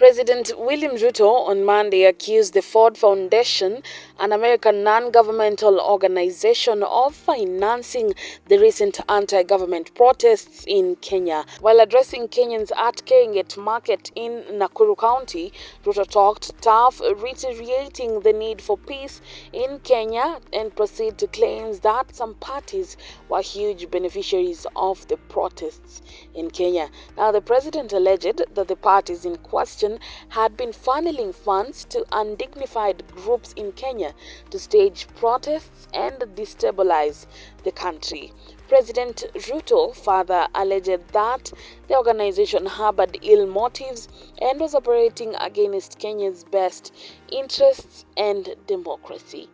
President William Ruto on Monday accused the Ford Foundation, an American non-governmental organization, of financing the recent anti-government protests in Kenya. While addressing Kenyans at Keringet Market in Nakuru County, Ruto talked tough, reiterating the need for peace in Kenya and proceeded to claims that some parties were huge beneficiaries of the protests in Kenya. Now, the president alleged that the parties in question had been funneling funds to undignified groups in Kenya to stage protests and destabilize the country. President Ruto further alleged that the organization harbored ill motives and was operating against Kenya's best interests and democracy.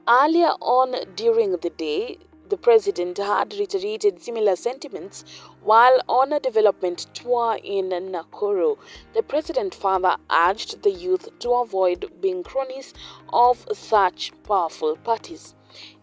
Earlier on during the day, the president had reiterated similar sentiments while on a development tour in Nakuru. The president further urged the youth to avoid being cronies of such powerful parties.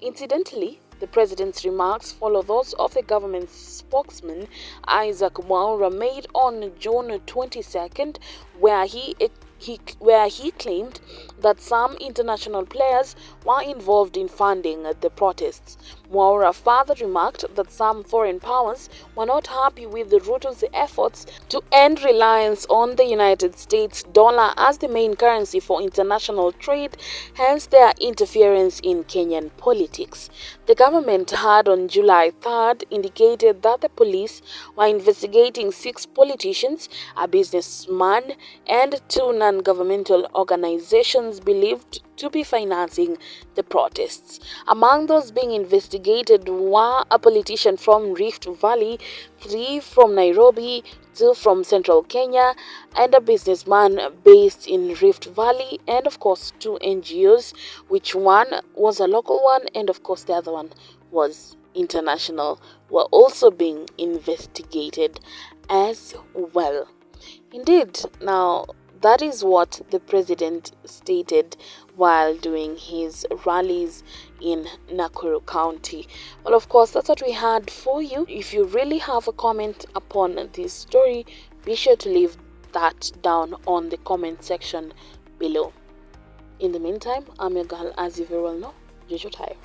Incidentally, the president's remarks follow those of the government's spokesman, Eacj, made on June 22nd, where he claimed that some international players were involved in funding the protests. Mwaura further remarked that some foreign powers were not happy with the Ruto's efforts to end reliance on the United States dollar as the main currency for international trade, hence their interference in Kenyan politics. The government had on July 3rd indicated that the police were investigating 6 politicians, a businessman, and 2 non-governmental organizations believed to be financing the protests. Among those being investigated were a politician from Rift Valley, 3 from Nairobi, 2 from Central Kenya, and a businessman based in Rift Valley, and of course 2 NGOs, which one was a local one and of course the other one was international, were also being investigated as well. Indeed, now that is what the president stated while doing his rallies in Nakuru County. Well, of course, that's what we had for you. If you really have a comment upon this story, be sure to leave that down on the comment section below. In the meantime, I'm your girl, as you very well know, Jojo Tai.